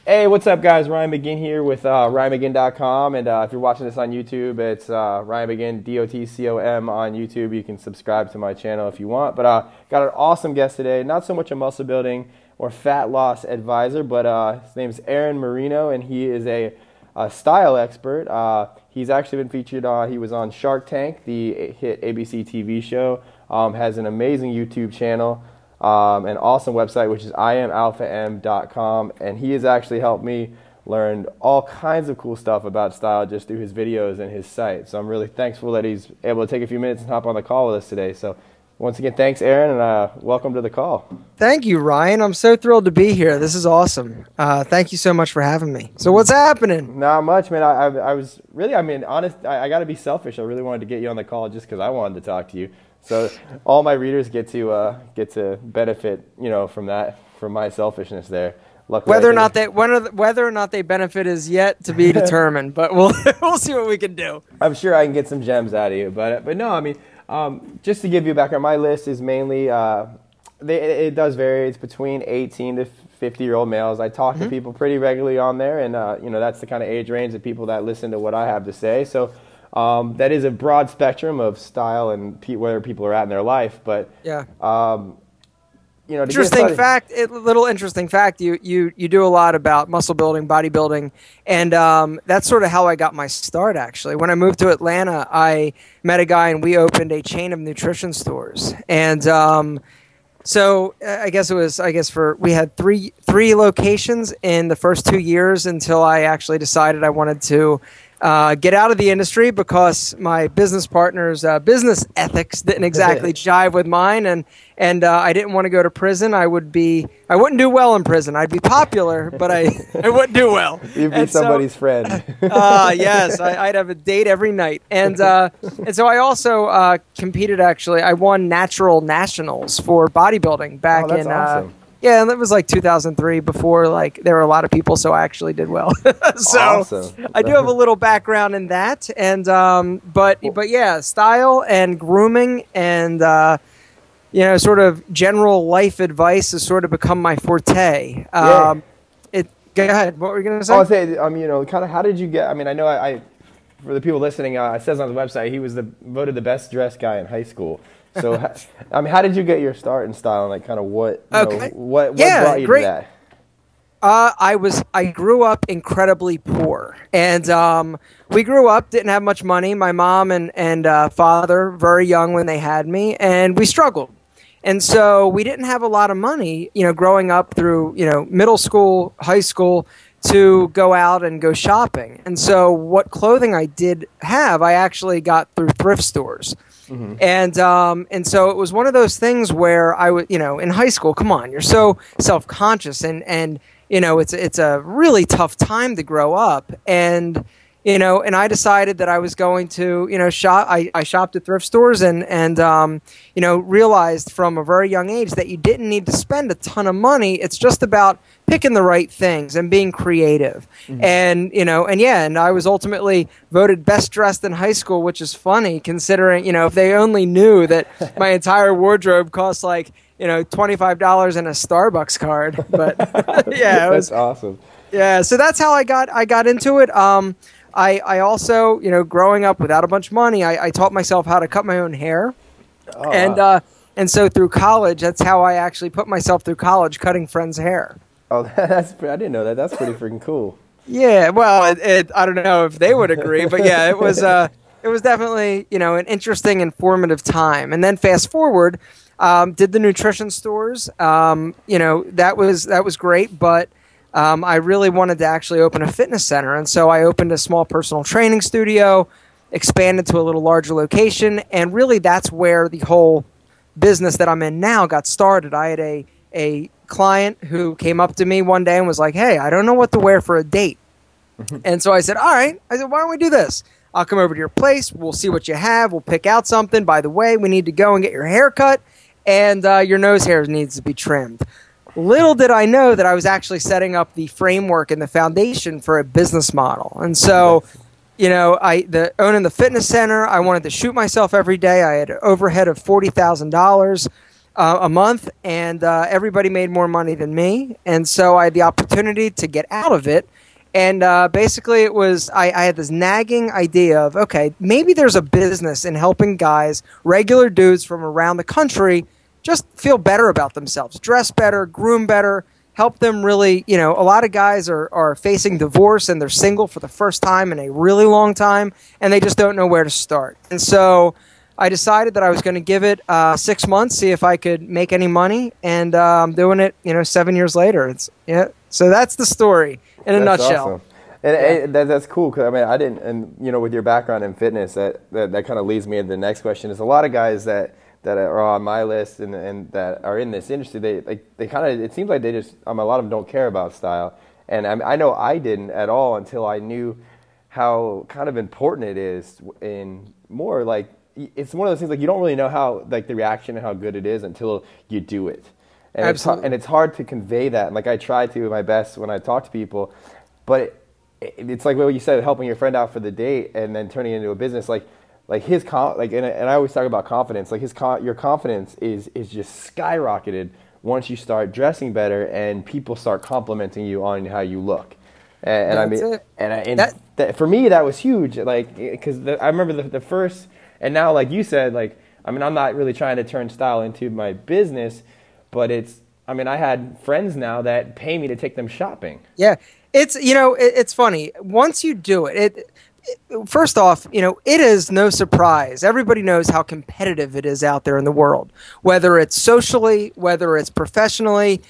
Hey, what's up, guys? Ryan Magin here with RyanMagin.com, and if you're watching this on YouTube, it's Ryan Magin, DOTCOM on YouTube. You can subscribe to my channel if you want. But got an awesome guest today. Not so much a muscle building or fat loss advisor, but his name's Aaron Marino, and he is a style expert. He's actually been featured on, he was on Shark Tank, the hit ABC TV show, has an amazing YouTube channel. An awesome website, which is IamAlphaM.com, and he has actually helped me learn all kinds of cool stuff about style just through his videos and his site. So I'm really thankful that he's able to take a few minutes and hop on the call with us today. So once again, thanks, Aaron, and welcome to the call. Thank you, Ryan. I'm so thrilled to be here. This is awesome. Thank you so much for having me. So what's happening? Not much, man. I was really, honest, I got to be selfish. I really wanted to get you on the call just because I wanted to talk to you. So all my readers get to benefit, from that, from my selfishness there. Luckily, whether or not they benefit is yet to be determined, but we'll see what we can do. I'm sure I can get some gems out of you, but no, just to give you a background, my list is mainly it does vary. It's between 18 to 50-year-old males. I talk to people pretty regularly on there, and that's the kind of age range of people that listen to what I have to say. So. That is a broad spectrum of style and where people are at in their life, but yeah. Interesting fact. You do a lot about muscle building, bodybuilding, and that's sort of how I got my start. Actually, when I moved to Atlanta, I met a guy and we opened a chain of nutrition stores, and so we had three locations in the first 2 years until I actually decided I wanted to get out of the industry because my business partner's business ethics didn't exactly jive with mine, and I didn't want to go to prison. I wouldn't do well in prison. I'd be popular, but I wouldn't do well. You'd be somebody's friend. Yes, I'd have a date every night, and so I also competed. Actually, I won natural nationals for bodybuilding back that's awesome. Yeah, and that was like 2003 before there were a lot of people, so I actually did well. So awesome. I do have a little background in that, and but yeah, style and grooming and sort of general life advice has sort of become my forte. Go ahead. What were you going to say? I was saying, kind of how did you get? I know I for the people listening, it says on the website he was voted the best dressed guy in high school. So, how did you get your start in style, and kind of what brought you to that? I grew up incredibly poor, and we grew up, didn't have much money. My mom and father very young when they had me, and we struggled. And so we didn't have a lot of money, growing up through, middle school, high school, to go out and go shopping. And so what clothing I did have, I actually got through thrift stores. Mm-hmm. And so it was one of those things where I would, in high school, come on, you're so self-conscious and it's a really tough time to grow up. And I decided that I was going to, shop. I shopped at thrift stores and realized from a very young age that you didn't need to spend a ton of money. It's just about picking the right things and being creative. Mm-hmm. And I was ultimately voted best dressed in high school, which is funny considering, if they only knew that my entire wardrobe cost $25 in a Starbucks card. But yeah, that's awesome. Yeah. So that's how I got into it. I also, growing up without a bunch of money, I taught myself how to cut my own hair. Oh, and so through college, that's how I actually put myself through college, cutting friends' hair. Oh, I didn't know that. That's pretty freaking cool. Yeah, well, I don't know if they would agree, but yeah, it was definitely, an interesting, informative time. And then fast forward, did the nutrition stores. That was great, but I really wanted to actually open a fitness center, and so I opened a small personal training studio, expanded to a little larger location, and really that's where the whole business that I'm in now got started. I had a client who came up to me one day and was like, "Hey, I don't know what to wear for a date." And so I said, "All right." I said, "Why don't we do this? I'll come over to your place. We'll see what you have. We'll pick out something. By the way, we need to go and get your hair cut, and your nose hair needs to be trimmed." Little did I know that I was actually setting up the framework and the foundation for a business model. And so, owning the fitness center, I wanted to shoot myself every day. I had an overhead of $40,000. a month, and everybody made more money than me. And so I had the opportunity to get out of it. And basically it was, I had this nagging idea of, okay, maybe there's a business in helping guys, regular dudes from around the country, just feel better about themselves, dress better, groom better, help them really, you know, a lot of guys are facing divorce and they're single for the first time in a really long time, and they just don't know where to start. And so I decided that I was going to give it 6 months, see if I could make any money, and I'm doing it, you know, 7 years later. So that's the story in a nutshell. Awesome. And that's cool, because I mean, I didn't, and you know, with your background in fitness, that kind of leads me into the next question. Is a lot of guys that are on my list and that are in this industry, they kind of, it seems like they just, a lot of them don't care about style. And I know I didn't at all until I knew how kind of important it is in more like, it's one of those things like you don't really know how, like, the reaction and how good it is until you do it. And Absolutely. It's hard to convey that. And like I try to my best when I talk to people, but it's like what you said, helping your friend out for the date and then turning it into a business. Like his and I always talk about confidence. Like your confidence is just skyrocketed once you start dressing better and people start complimenting you on how you look. And I mean, that, for me that was huge. Like, because I remember the first. And now, like you said, like, I mean, I'm not really trying to turn style into my business, but I mean, I had friends now that pay me to take them shopping. Yeah. It's, you know, it's funny. Once you do it, first off, you know, it is no surprise. Everybody knows how competitive it is out there in the world, whether it's socially, whether it's professionally.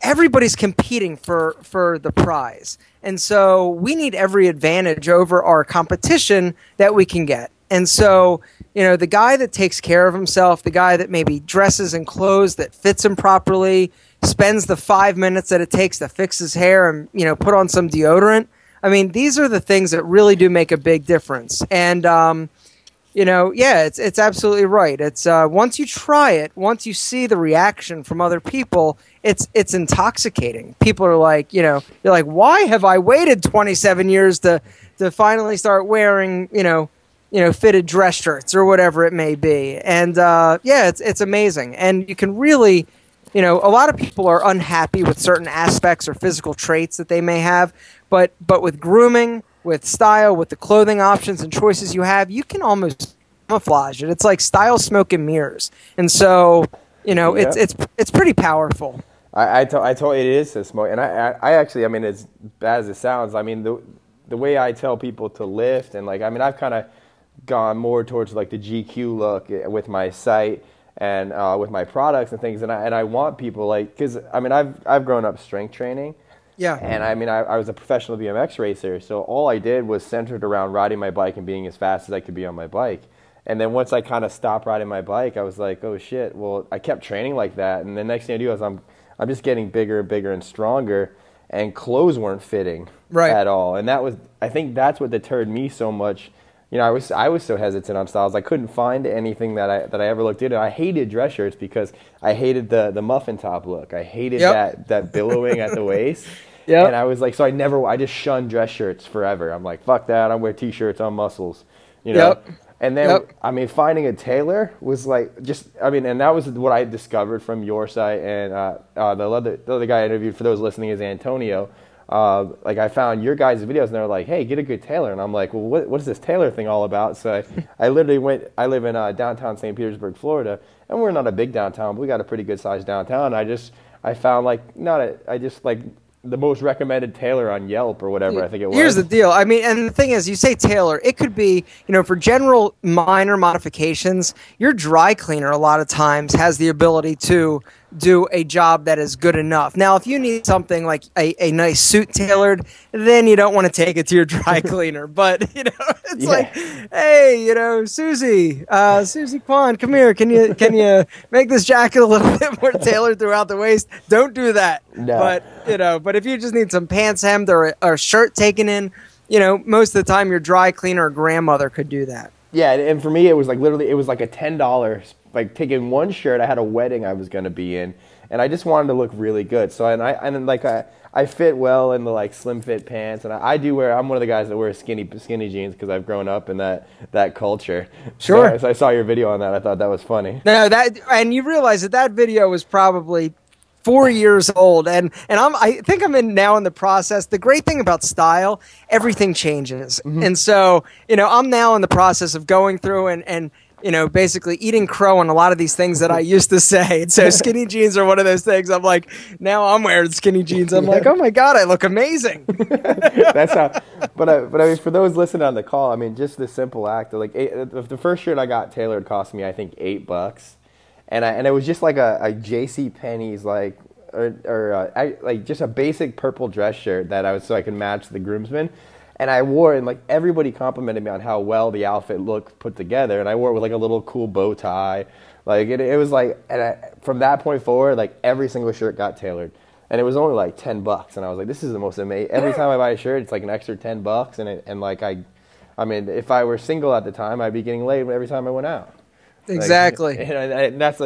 Everybody's competing for the prize. And so we need every advantage over our competition that we can get. And so, you know, the guy that takes care of himself, the guy that maybe dresses in clothes that fits him properly, spends the 5 minutes that it takes to fix his hair and, you know, put on some deodorant. I mean, these are the things that really do make a big difference. And, you know, yeah, it's absolutely right. It's once you try it, once you see the reaction from other people, it's intoxicating. People are like, you know, they're like, why have I waited 27 years to finally start wearing, you know, fitted dress shirts or whatever it may be. And yeah, it's amazing. And you can really, you know, a lot of people are unhappy with certain aspects or physical traits that they may have, but with grooming, with style, with the clothing options and choices you have, you can almost camouflage it. It's like style, smoke, and mirrors. And so, you know, it's pretty powerful. I told it is a smoke, and I actually, I mean, as bad as it sounds, I mean, the way I tell people to lift, and like, I mean, I've kind of gone more towards like the GQ look with my site and with my products and things, and I want people, like, because I mean, I've grown up strength training. Yeah. And I mean, I was a professional BMX racer, so all I did was centered around riding my bike and being as fast as I could be on my bike. And then once I kind of stopped riding my bike, I was like, oh shit, well, I kept training like that, and the next thing I do is I'm just getting bigger and bigger and stronger, and clothes weren't fitting at all. And I think that's what deterred me so much. You know, I was so hesitant on styles. I couldn't find anything that I ever looked into. I hated dress shirts because I hated the muffin top look. I hated that billowing at the waist. Yep. And I was like, so I just shunned dress shirts forever. I'm like, fuck that. I wear t-shirts on muscles, you know? Yep. And then, I mean, finding a tailor was like, and that was what I discovered from your site. And the other guy I interviewed, for those listening, is Antonio. Like, I found your guys' videos, and they were like, hey, get a good tailor. And I'm like, well, what is this tailor thing all about? So I literally I live in downtown St. Petersburg, Florida, and we're not a big downtown, but we got a pretty good sized downtown. I found the most recommended tailor on Yelp or whatever, I think it was. Here's the deal. I mean, and the thing is, you say tailor, it could be, you know, for general minor modifications, your dry cleaner a lot of times has the ability to do a job that is good enough. Now, if you need something like a nice suit tailored, then you don't want to take it to your dry cleaner. But, you know, it's like, hey, you know, Susie Kwan, come here. Can you make this jacket a little bit more tailored throughout the waist? Don't do that. No. But, you know, but if you just need some pants hemmed or a shirt taken in, you know, most of the time your dry cleaner or grandmother could do that. Yeah, and for me, it was like literally, it was like a $10, like taking one shirt. I had a wedding I was going to be in, and I just wanted to look really good. So then like I fit well in the like slim fit pants, and I'm one of the guys that wears skinny jeans because I've grown up in that culture. Sure. So I saw your video on that. I thought that was funny. No, and you realize that video was probably 4 years old, and I think I'm now in the process. The great thing about style, everything changes, and so I'm now in the process of going through and basically eating crow on a lot of these things that I used to say. And so skinny jeans are one of those things. I'm like, now I'm wearing skinny jeans. I'm like, oh my God, I look amazing. That's how. But I mean, for those listening on the call, I mean, just the simple act of like the first shirt I got tailored cost me I think $8. And it was just like a J.C. Penney's like like just a basic purple dress shirt that so I could match the groomsmen, and I wore it, and like everybody complimented me on how well the outfit looked put together, and I wore it with like a little cool bow tie, like it was like, and from that point forward, like every single shirt got tailored, and it was only like $10, and I was like, this is the most amazing. Every time I buy a shirt, it's like an extra $10, and like I mean, if I were single at the time, I'd be getting laid every time I went out. Exactly. Like, and that's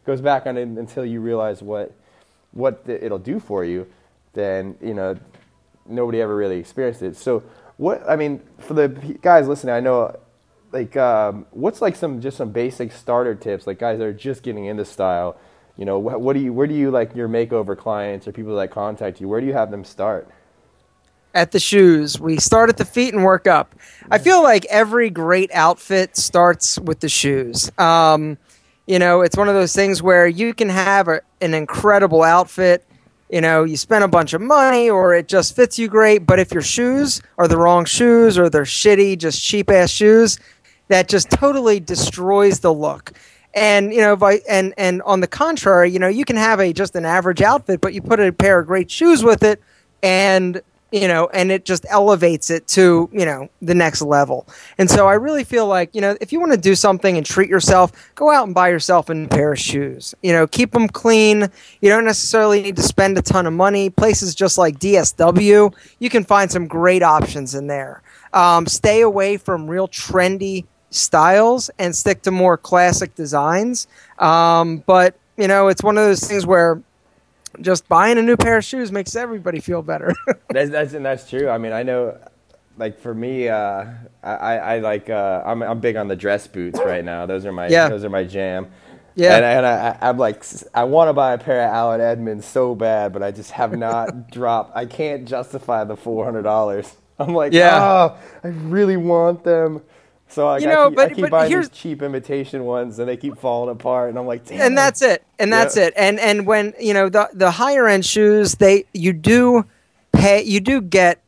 goes back on it until you realize what it'll do for you, then nobody ever really experienced it. So I mean, for the guys listening, I know like what's like some basic starter tips, like guys that are just getting into style, where do you like your makeover clients or people that contact you, where do you have them start? At the shoes. We start at the feet and work up. I feel like every great outfit starts with the shoes. It's one of those things where you can have an incredible outfit, you spend a bunch of money or it just fits you great, but if your shoes are the wrong shoes or they're shitty, just cheap-ass shoes, that just totally destroys the look. And, and on the contrary, you can have just an average outfit, but you put a pair of great shoes with it and and it just elevates it to, the next level. And so I really feel like, if you want to do something and treat yourself, go out and buy yourself a new pair of shoes. Keep them clean. You don't necessarily need to spend a ton of money. Places just like DSW, you can find some great options in there. Stay away from real trendy styles and stick to more classic designs. But, it's one of those things where just buying a new pair of shoes makes everybody feel better. That's true. I mean, I know, like for me, I like I'm big on the dress boots right now. Those are my jam. Yeah. And I'm like, I want to buy a pair of Allen Edmonds so bad, but I just have not dropped. I can't justify the $400. I'm like, I really want them. So like, I keep buying these cheap imitation ones, and they keep falling apart, and I'm like, damn. And that's it. And when the higher end shoes, you do get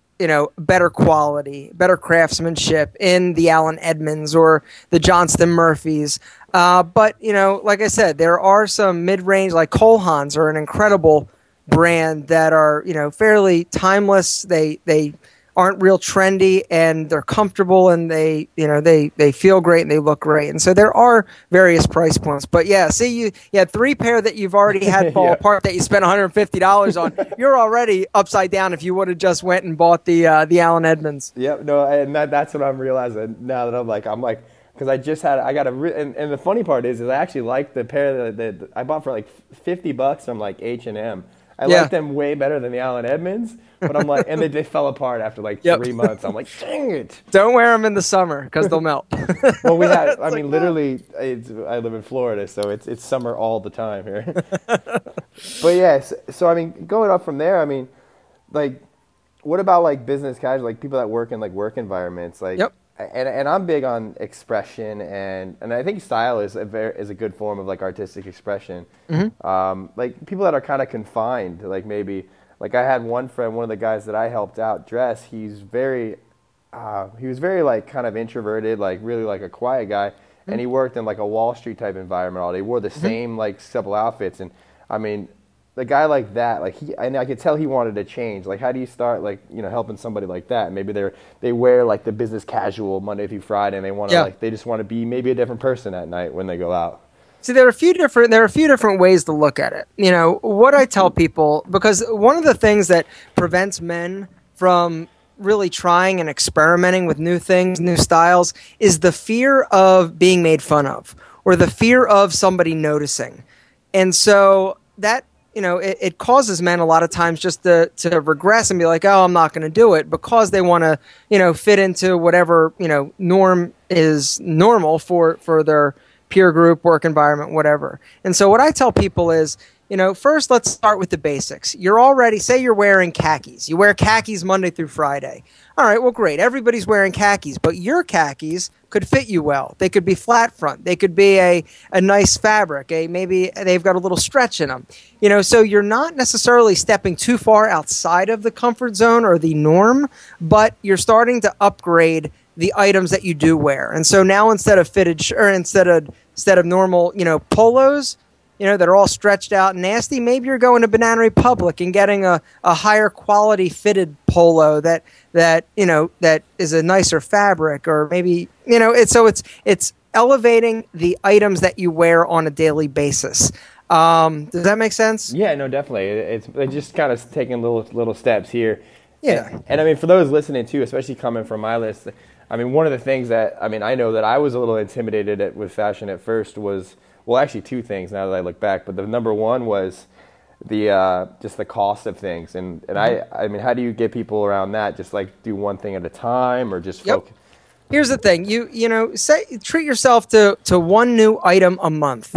better quality, better craftsmanship in the Allen Edmonds or the Johnston Murphys. But like I said, there are some mid range, like Cole Haans are an incredible brand that are fairly timeless. They aren't real trendy, and they're comfortable, and they feel great and they look great. And so there are various price points. But you had 3 pair that you've already had fall apart that you spent $150 on. You're already upside down if you would have just went and bought the Allen Edmonds. Yep, no, and that's what I'm realizing now that I'm like because and the funny part is I actually like the pair that I bought for like $50 from like H&M. I like them way better than the Allen Edmonds, but I'm like, and they fell apart after like 3 months. I'm like, dang it! Don't wear them in the summer because they'll melt. Well, literally, I live in Florida, so it's summer all the time here. But yes, so I mean, going up from there, I mean, like, what about like business casual, like people that work in like work environments, like. Yep. And I'm big on expression, and I think style is a good form of like artistic expression. Mm-hmm. Like people that are kind of confined, like maybe like I had one friend, one of the guys that I helped out dress. He was very like kind of introverted, like really like a quiet guy, mm-hmm. and he worked in like a Wall Street type environment all day. He wore the mm-hmm. same like couple outfits, and I mean. The guy like that, like I could tell he wanted to change. Like, how do you start, like, helping somebody like that? Maybe they wear like the business casual Monday through Friday, and they want to they just want to be maybe a different person at night when they go out. See, there are a few different ways to look at it. What I tell people, because one of the things that prevents men from really trying and experimenting with new things, new styles, is the fear of being made fun of or the fear of somebody noticing, and so that. it causes men a lot of times just to regress and be like, oh, I'm not going to do it, because they want to, fit into whatever, norm is normal for their peer group, work environment, whatever. And so what I tell people is, first let's start with the basics. Say you're wearing khakis. You wear khakis Monday through Friday. All right, well, great. Everybody's wearing khakis, but your khakis could fit you well. They could be flat front. They could be a nice fabric. Maybe they've got a little stretch in them. So you're not necessarily stepping too far outside of the comfort zone or the norm, but you're starting to upgrade the items that you do wear. And so now instead of instead of normal, polos, that are all stretched out and nasty, maybe you're going to Banana Republic and getting a higher quality fitted polo that is a nicer fabric, or maybe, it's elevating the items that you wear on a daily basis. Does that make sense? Yeah, no, definitely. It's just kind of taking little steps here. Yeah. And I mean, for those listening too, especially coming from my list, I mean, one of the things that, I know that I was a little intimidated with fashion at first was, well, actually two things now that I look back, but the number one was the just the cost of things. And I mean, how do you get people around that? Just like do one thing at a time, or just focus? Here's the thing. Treat yourself to one new item a month.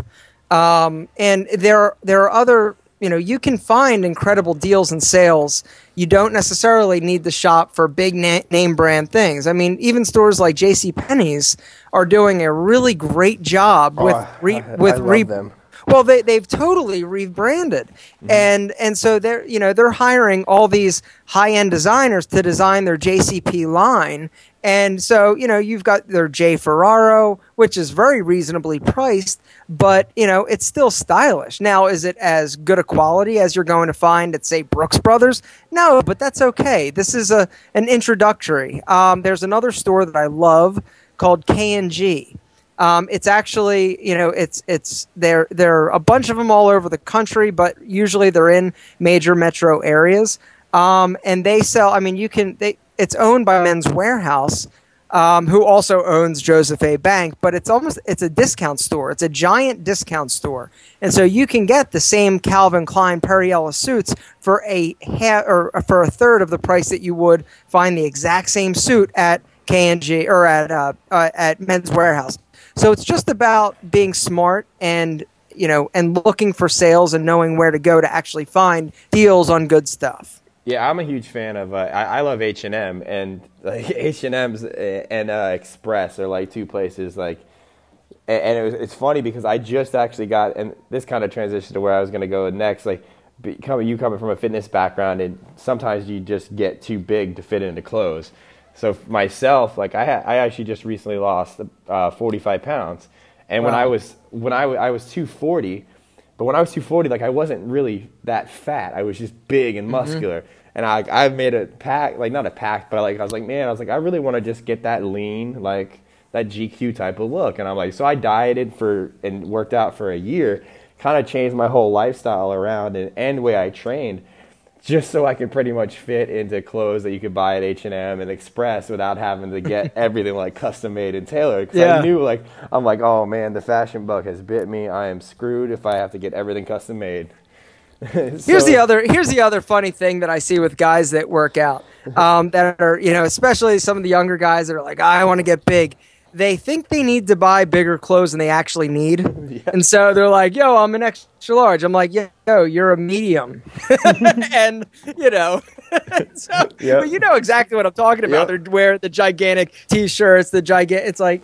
And there are other, you can find incredible deals and sales. You don't necessarily need to shop for big name brand things. I mean, even stores like JCPenney's are doing a really great job with them. Well, they've totally rebranded, and so they're hiring all these high-end designers to design their JCP line. And so, you've got their J. Ferraro, which is very reasonably priced, but, it's still stylish. Now, is it as good a quality as you're going to find at, say, Brooks Brothers? No, but that's okay. This is an introductory. There's another store that I love called K&G. It's actually, there are a bunch of them all over the country, but usually they're in major metro areas. And they sell, it's owned by Men's Warehouse, who also owns Joseph A. Bank, but it's a discount store. It's a giant discount store. And so you can get the same Calvin Klein Perry Ellis suits for for a third of the price that you would find the exact same suit at K&G or at Men's Warehouse. So it's just about being smart and looking for sales and knowing where to go to actually find deals on good stuff. Yeah, I'm a huge fan of. I love H&M, and like H&M's and Express are like two places like. And it's funny because I just actually got, and this kind of transitioned to where I was going to go next. Like, you coming from a fitness background, and sometimes you just get too big to fit into clothes. So for myself, like I actually just recently lost 45 pounds, and when I was 240, but when I was 240, like I wasn't really that fat. I was just big and muscular, and I made a pact, like not a pact, but like I was like, I really want to just get that lean, like that GQ type of look, and I'm like, so I dieted and worked out for a year, kind of changed my whole lifestyle around and the way I trained, just so I could pretty much fit into clothes that you could buy at H&M and Express without having to get everything like custom made and tailored. Because I knew, like, I'm like, oh man, the fashion bug has bit me. I am screwed if I have to get everything custom made. Here's the other funny thing that I see with guys that work out, that are, especially some of the younger guys that are like, I want to get big. They think they need to buy bigger clothes than they actually need. Yeah. And so they're like, yo, I'm an extra large. I'm like, yo, you're a medium. And, so, but you know exactly what I'm talking about. Yep. They wear the gigantic T-shirts, it's like,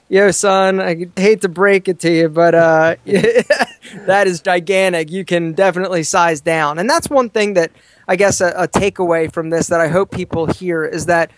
yo, son, I hate to break it to you, but that is gigantic. You can definitely size down. And that's one thing that I guess a takeaway from this that I hope people hear is that,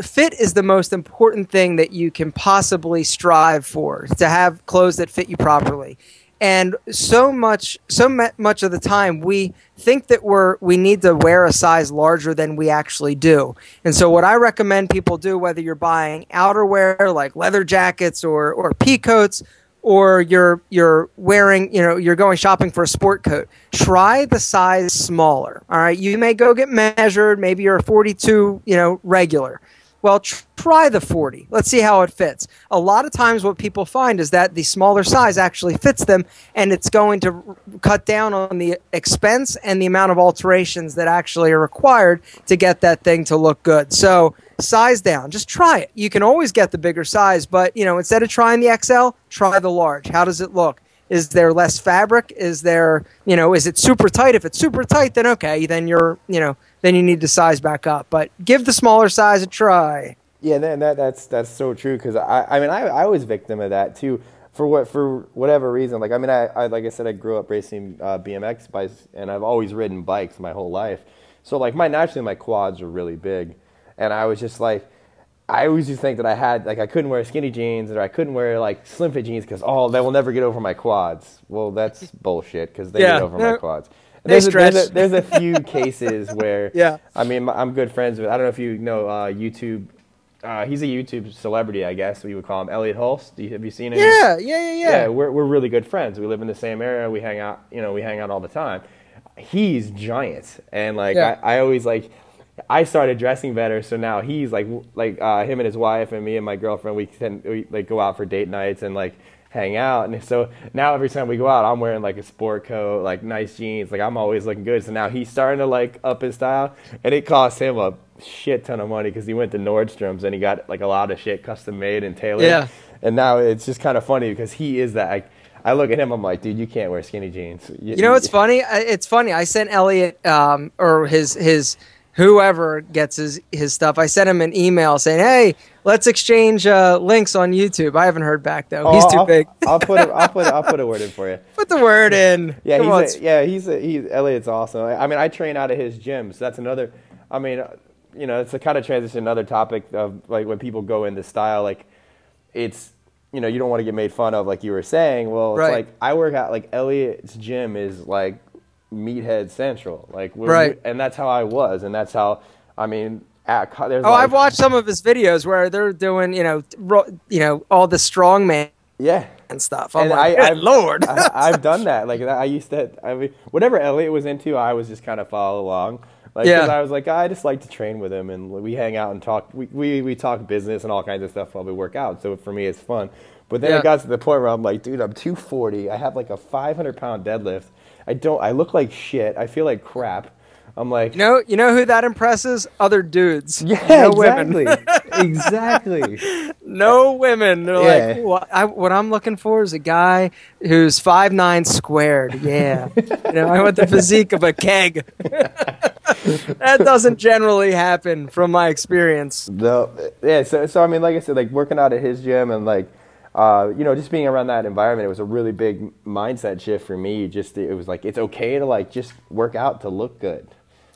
fit is the most important thing that you can possibly strive for, to have clothes that fit you properly. And so much of the time, we think that we need to wear a size larger than we actually do. And so what I recommend people do, whether you're buying outerwear like leather jackets or pea coats, or you're wearing, you're going shopping for a sport coat, try the size smaller. All right. You may go get measured. Maybe you're a 42, regular. Well, try the 40. Let's see how it fits. A lot of times what people find is that the smaller size actually fits them, and it's going to cut down on the expense and the amount of alterations that actually are required to get that thing to look good. So size down. Just try it. You can always get the bigger size, but instead of trying the XL, try the large. How does it look? Is there less fabric? Is there, is it super tight? If it's super tight, then okay, then then you need to size back up. But give the smaller size a try. Yeah, that's so true, because I was victim of that too, for whatever reason. Like like I said, I grew up racing BMX bikes, and I've always ridden bikes my whole life. So like naturally my quads are really big, and I was just like, I always used to think that I couldn't wear skinny jeans, or I couldn't wear like slim fit jeans because they will never get over my quads. Well, that's bullshit, because they get over my quads. There's a few cases where I'm good friends with, I don't know if you know YouTube. He's a YouTube celebrity, I guess we would call him, Elliot Hulse. Have you seen him? Yeah. We're really good friends. We live in the same area. We hang out. We hang out all the time. He's giant, and I always I started dressing better, so now he's him and his wife and me and my girlfriend, we go out for date nights and hang out, and so now every time we go out, I'm wearing a sport coat, nice jeans, I'm always looking good. So now he's starting to up his style, and it costs him a shit ton of money because he went to Nordstrom's and he got a lot of shit custom made and tailored. Yeah. And now it's just kind of funny because he is that. I look at him, I'm like, dude, you can't wear skinny jeans. It's funny. It's funny. I sent Elliot or his whoever gets his stuff, I sent him an email saying, hey, let's exchange links on YouTube. I haven't heard back though. He's too big. I'll put a word in for you. Put the word in. Yeah, Elliot's awesome. I train out of his gym, so that's another. It's a kind of transition, another topic of when people go into style, it's you don't want to get made fun of, like you were saying. Well, it's I work out Elliot's gym is Meathead Central, and that's how I was, and that's how I've watched some of his videos where they're doing all the strongman and stuff. I'm good Lord. I've done that. I used to. Whatever Elliot was into, I was just kind of follow along. Because I was I just like to train with him, and we hang out and talk. We talk business and all kinds of stuff while we work out. So for me, it's fun. But then it got to the point where I'm like, dude, I'm 240. I have a 500-pound deadlift. I look like shit. I feel like crap. I'm like, you know who that impresses? Other dudes. Yeah, exactly. Women. Exactly. No women. They're what I'm looking for is a guy who's 5'9" squared. Yeah. I want the physique of a keg. That doesn't generally happen from my experience. No. Yeah. So like I said, working out at his gym and just being around that environment, it was a really big mindset shift for me. It was it's okay to just work out to look good.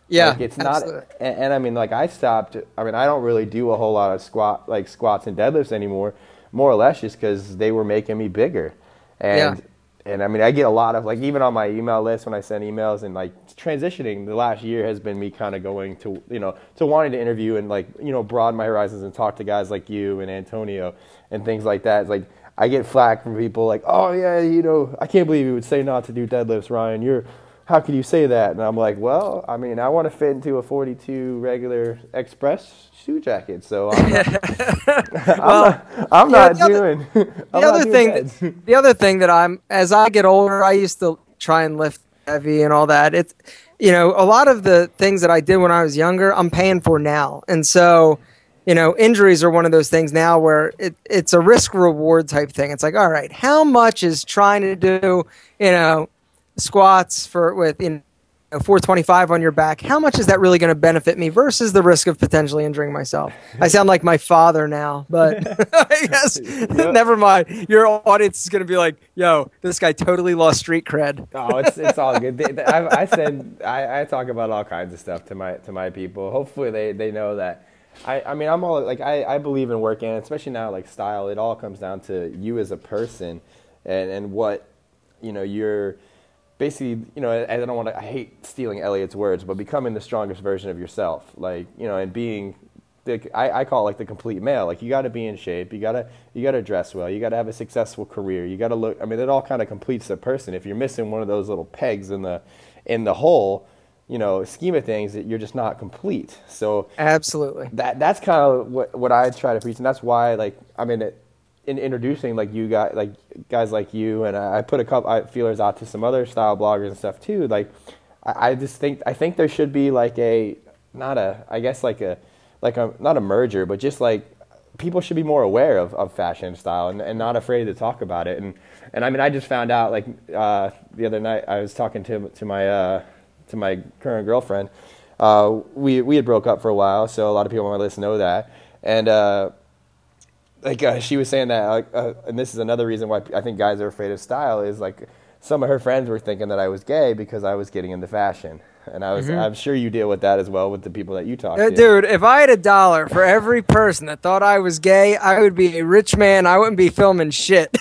Yeah, it's not, and I stopped. I don't really do a whole lot of squats and deadlifts anymore, more or less just because they were making me bigger, and I get a lot of even on my email list when I send emails, and transitioning the last year has been me kind of going to to wanting to interview and broaden my horizons and talk to guys like you and Antonio and things like that. It's I get flack from people oh yeah, I can't believe you would say not to do deadlifts, Ryan. How could you say that? And I'm like, well, I want to fit into a 42 regular Express shoe jacket, so I'm not doing. The other thing that as I get older, I used to try and lift heavy and all that. It's a lot of the things that I did when I was younger, I'm paying for now, and so injuries are one of those things now where it's a risk reward type thing. It's all right, how much is trying to do squats with 425 on your back, how much is that really going to benefit me versus the risk of potentially injuring myself? I sound like my father now, but I guess never mind. Your audience is going to be like, yo, this guy totally lost street cred. Oh, it's all good. I talk about all kinds of stuff to my people. Hopefully they know that. I'm all I believe in working, especially now style. It all comes down to you as a person and what you're basically, I hate stealing Elliot's words, but becoming the strongest version of yourself, and being, I call it the complete male. You got to be in shape, you got to dress well, you got to have a successful career, you got to look. It all kind of completes the person. If you're missing one of those little pegs in the hole, scheme of things, that you're just not complete. So Absolutely. that's kind of what I try to preach, and that's why, like, I mean, in introducing like you guys, like you, and I put a couple feelers out to some other style bloggers and stuff too. Like, I think there should be like not a merger, but just like people should be more aware of fashion and style, and not afraid to talk about it. And I mean, I just found out, like, the other night I was talking to my current girlfriend. We had broke up for a while, so a lot of people on my list know that. And she was saying that, and this is another reason why I think guys are afraid of style, is like some of her friends were thinking that I was gay because I was getting into fashion. And I'm sure you deal with that as well with the people that you talk to. Dude, if I had $1 for every person that thought I was gay, I would be a rich man. I wouldn't be filming shit.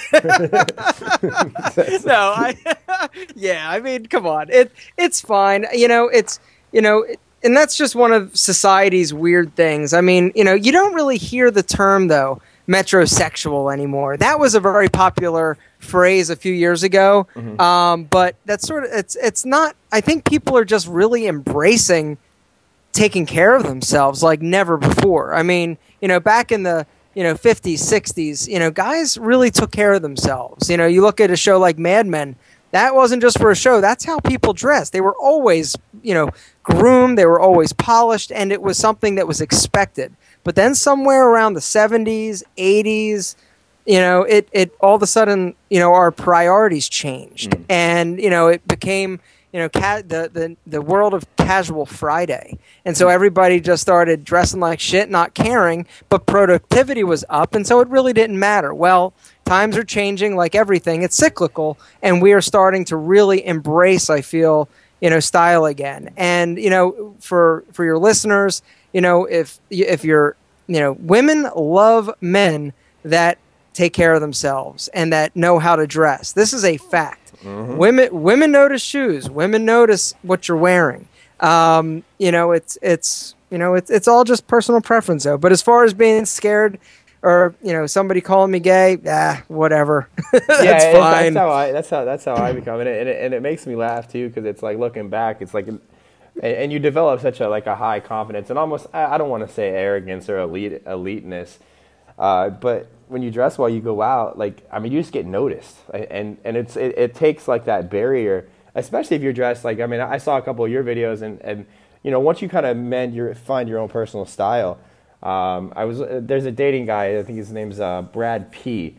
Yeah, I mean, come on. It's fine. And that's just one of society's weird things. I mean, you don't really hear the term, though, metrosexual anymore. That was a very popular phrase a few years ago. But that's sort of, it's not, I think people are just really embracing taking care of themselves like never before. I mean, back in the 50s, 60s, guys really took care of themselves. You look at a show like Mad Men. That wasn't just for a show. That's how people dressed. They were always, groomed. They were always polished, and it was something that was expected. But then somewhere around the 70s, 80s, it all of a sudden, our priorities changed, and it became, the world of casual Friday, and so everybody just started dressing like shit, not caring. But productivity was up, and so it really didn't matter. Well, times are changing, like everything. It's cyclical, and we are starting to really embrace, I feel, style again. And for your listeners, if you're, women love men that take care of themselves and that know how to dress. This is a fact. Women notice shoes. Women notice what you're wearing. It's all just personal preference, though. But as far as being scared, or somebody calling me gay, whatever. That's fine. That's how I become it, and it makes me laugh too, because it's like, looking back, it's like, and you develop such a high confidence and almost, I don't want to say arrogance or eliteness, but when you dress well, you go out, like, I mean, you just get noticed, and it takes like that barrier, especially if you're dressed like, I mean, I saw a couple of your videos, and once you kind of find your own personal style. There's a dating guy, I think his name's Brad P.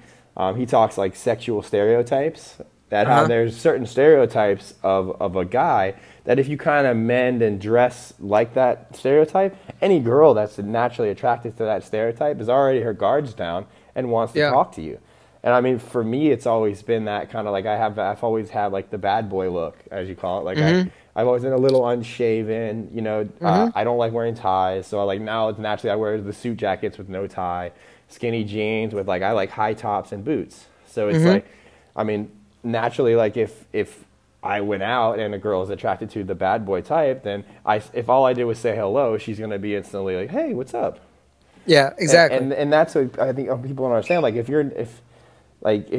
He talks like sexual stereotypes, that how there's certain stereotypes of a guy that if you kind of mend and dress like that stereotype, any girl that's naturally attracted to that stereotype is already her guards down and wants to talk to you. And I mean, for me, it's always been that kind of like, I've always had like the bad boy look, as you call it. Like I've always been a little unshaven, I don't like wearing ties. So now it's naturally I wear the suit jackets with no tie, skinny jeans with I like high tops and boots. So it's like, I mean, naturally, like if I went out and a girl is attracted to the bad boy type, then if all I did was say hello, she's going to be instantly like, hey, what's up? Yeah, exactly. And that's what I think people don't understand. Like if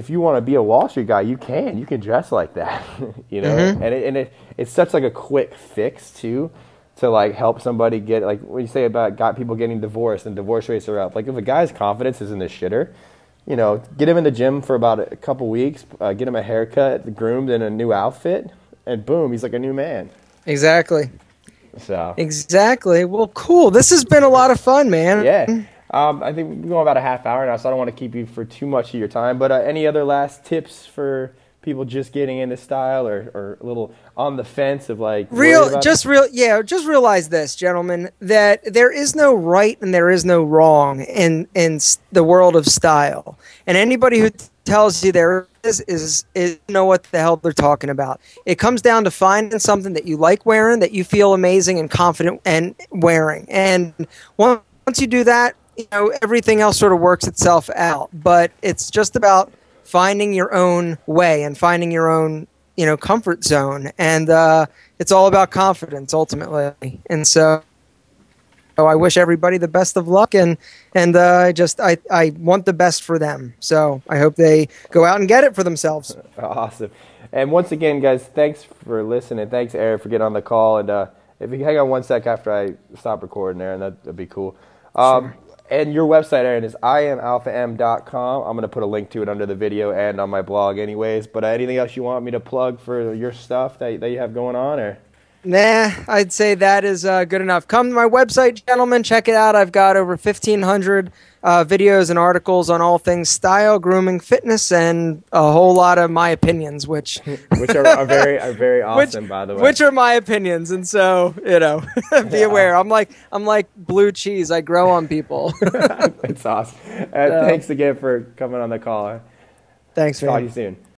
you want to be a Wall Street guy, you can dress like that, and it's such like a quick fix too, to like help somebody get, like when you say about people getting divorced and divorce rates are up. Like if a guy's confidence is in the shitter, get him in the gym for about a couple weeks, get him a haircut, groomed in a new outfit, and boom, he's like a new man. Exactly. So. Exactly. Well, cool. This has been a lot of fun, man. Yeah. I think we're going about a half hour now, so I don't want to keep you for too much of your time. But any other last tips for people just getting into style, or a little on the fence of like just realize this, gentlemen, that there is no right and there is no wrong in the world of style. And anybody who tells you there is know what the hell they're talking about. It comes down to finding something that you like wearing, that you feel amazing and confident and wearing. And once you do that, everything else sort of works itself out. But it's just about finding your own way and finding your own, comfort zone. And it's all about confidence ultimately. And so I wish everybody the best of luck, and I want the best for them. So I hope they go out and get it for themselves. Awesome. And once again, guys, thanks for listening. Thanks, Eric, for getting on the call. And If you hang on 1 sec after I stop recording there, and that'd be cool. Sure. And your website, Aaron, is iamalpham.com. I'm going to put a link to it under the video and on my blog anyways. But anything else you want me to plug for your stuff that you have going on? Or Nah, I'd say that is good enough. Come to my website, gentlemen. Check it out. I've got over 1,500 videos and articles on all things style, grooming, fitness, and a whole lot of my opinions, which are very awesome, by the way. Which are my opinions, and so be aware. I'm like blue cheese. I grow on people. It's awesome. Thanks again for coming on the call. Thanks, man. Talk to you soon.